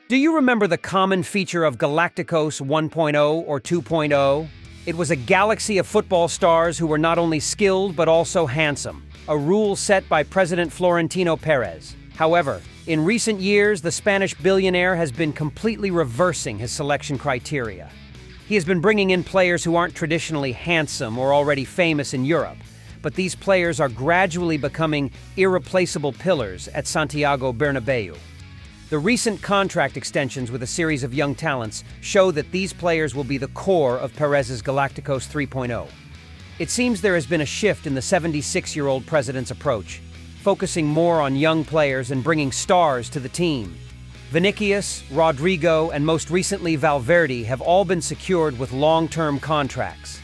Do you remember the common feature of Galacticos 1.0 or 2.0? It was a galaxy of football stars who were not only skilled but also handsome, a rule set by President Florentino Perez. However, in recent years, the Spanish billionaire has been completely reversing his selection criteria. He has been bringing in players who aren't traditionally handsome or already famous in Europe, but these players are gradually becoming irreplaceable pillars at Santiago Bernabeu. The recent contract extensions with a series of young talents show that these players will be the core of Perez's Galacticos 3.0. It seems there has been a shift in the 76-year-old president's approach, focusing more on young players and bringing stars to the team. Vinicius, Rodrigo, and most recently Valverde have all been secured with long-term contracts.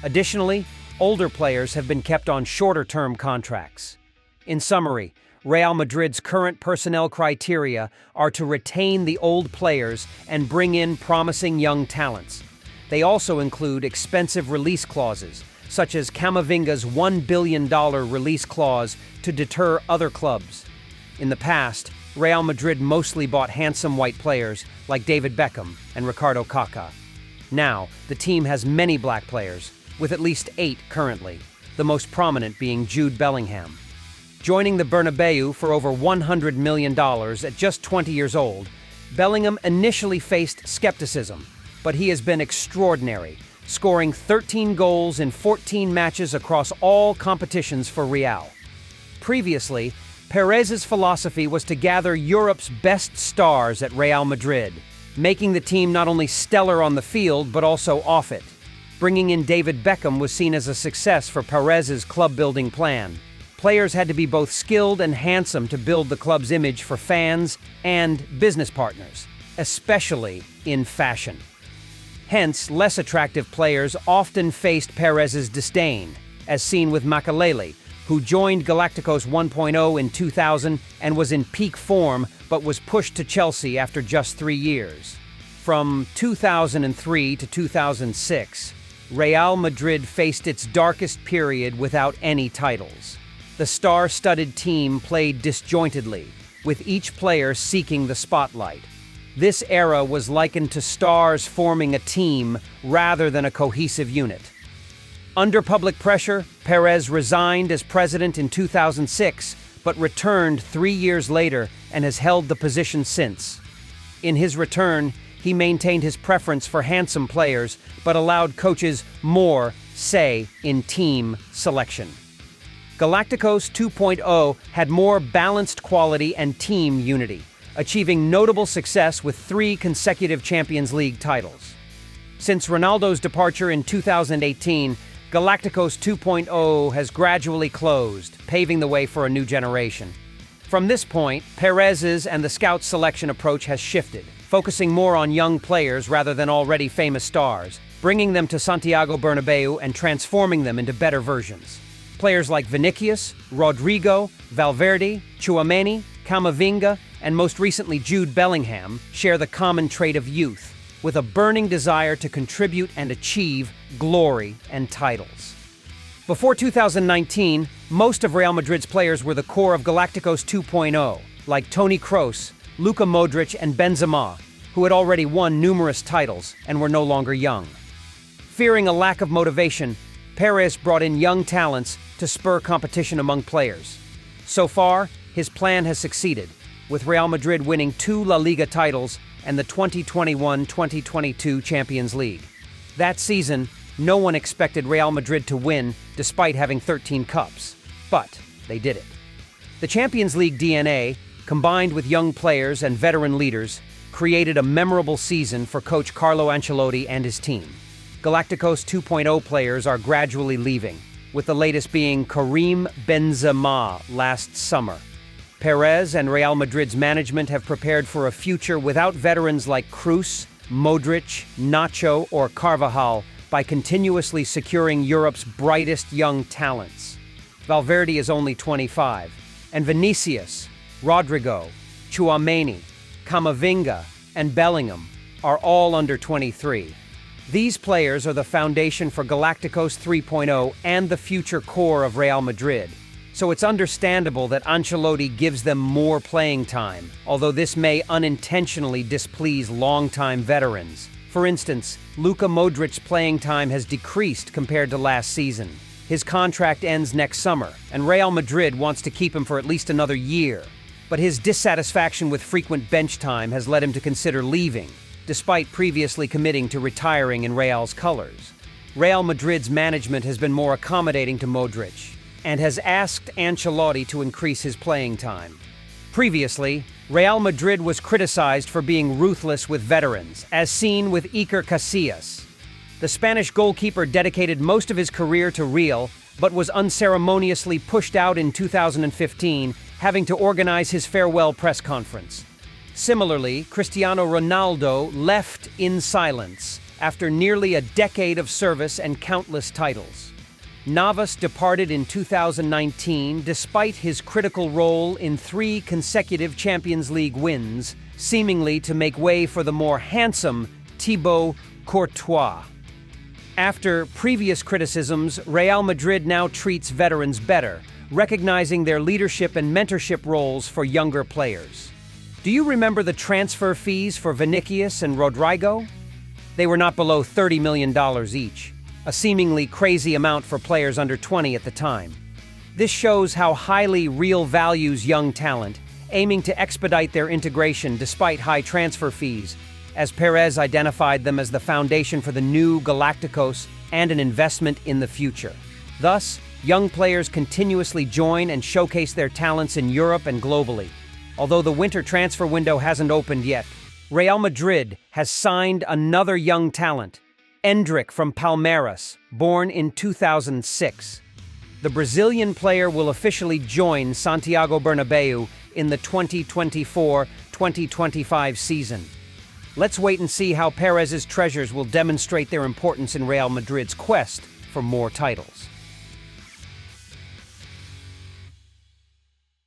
Additionally, older players have been kept on shorter-term contracts. In summary, Real Madrid's current personnel criteria are to retain the old players and bring in promising young talents. They also include expensive release clauses, such as Camavinga's $1 billion release clause to deter other clubs. In the past, Real Madrid mostly bought handsome white players like David Beckham and Ricardo Kaká. Now, the team has many black players, with at least 8 currently, the most prominent being Jude Bellingham. Joining the Bernabeu for over $100 million at just 20 years old, Bellingham initially faced skepticism, but he has been extraordinary, scoring 13 goals in 14 matches across all competitions for Real. Previously, Perez's philosophy was to gather Europe's best stars at Real Madrid, making the team not only stellar on the field but also off it. Bringing in David Beckham was seen as a success for Perez's club-building plan. Players had to be both skilled and handsome to build the club's image for fans and business partners, especially in fashion. Hence, less attractive players often faced Perez's disdain, as seen with Makelele, who joined Galacticos 1.0 in 2000 and was in peak form but was pushed to Chelsea after just 3 years. From 2003 to 2006, Real Madrid faced its darkest period without any titles. The star-studded team played disjointedly, with each player seeking the spotlight. This era was likened to stars forming a team rather than a cohesive unit. Under public pressure, Perez resigned as president in 2006, but returned 3 years later and has held the position since. In his return, he maintained his preference for handsome players, but allowed coaches more say in team selection. Galacticos 2.0 had more balanced quality and team unity, achieving notable success with 3 consecutive Champions League titles. Since Ronaldo's departure in 2018, Galacticos 2.0 has gradually closed, paving the way for a new generation. From this point, Perez's and the scout selection approach has shifted, focusing more on young players rather than already famous stars, bringing them to Santiago Bernabeu and transforming them into better versions. Players like Vinicius, Rodrigo, Valverde, Tchouaméni, Camavinga, and most recently Jude Bellingham share the common trait of youth, with a burning desire to contribute and achieve glory and titles. Before 2019, most of Real Madrid's players were the core of Galacticos 2.0, like Toni Kroos, Luka Modric, and Benzema, who had already won numerous titles and were no longer young. Fearing a lack of motivation, Perez brought in young talents to spur competition among players. So far, his plan has succeeded, with Real Madrid winning 2 La Liga titles and the 2021-2022 Champions League. That season, no one expected Real Madrid to win despite having 13 cups, but they did it. The Champions League DNA, combined with young players and veteran leaders, created a memorable season for coach Carlo Ancelotti and his team. Galacticos 2.0 players are gradually leaving, with the latest being Karim Benzema last summer. Perez and Real Madrid's management have prepared for a future without veterans like Kroos, Modric, Nacho, or Carvajal by continuously securing Europe's brightest young talents. Valverde is only 25, and Vinicius, Rodrigo, Tchouaméni, Camavinga, and Bellingham are all under 23. These players are the foundation for Galacticos 3.0 and the future core of Real Madrid. so it's understandable that Ancelotti gives them more playing time, although this may unintentionally displease longtime veterans. For instance, Luka Modric's playing time has decreased compared to last season. His contract ends next summer, and Real Madrid wants to keep him for at least another year. But his dissatisfaction with frequent bench time has led him to consider leaving, despite previously committing to retiring in Real's colors. Real Madrid's management has been more accommodating to Modric and has asked Ancelotti to increase his playing time. Previously, Real Madrid was criticized for being ruthless with veterans, as seen with Iker Casillas. The Spanish goalkeeper dedicated most of his career to Real, but was unceremoniously pushed out in 2015, having to organize his farewell press conference. Similarly, Cristiano Ronaldo left in silence after nearly a decade of service and countless titles. Navas departed in 2019 despite his critical role in 3 consecutive Champions League wins, seemingly to make way for the more handsome Thibaut Courtois. After previous criticisms, Real Madrid now treats veterans better, recognizing their leadership and mentorship roles for younger players. Do you remember the transfer fees for Vinicius and Rodrigo? They were not below $30 million each, a seemingly crazy amount for players under 20 at the time. This shows how highly Real values young talent, aiming to expedite their integration despite high transfer fees, as Perez identified them as the foundation for the new Galacticos and an investment in the future. Thus, young players continuously join and showcase their talents in Europe and globally. Although the winter transfer window hasn't opened yet, Real Madrid has signed another young talent, Endrick from Palmeiras, born in 2006. The Brazilian player will officially join Santiago Bernabéu in the 2024-2025 season. Let's wait and see how Perez's treasures will demonstrate their importance in Real Madrid's quest for more titles.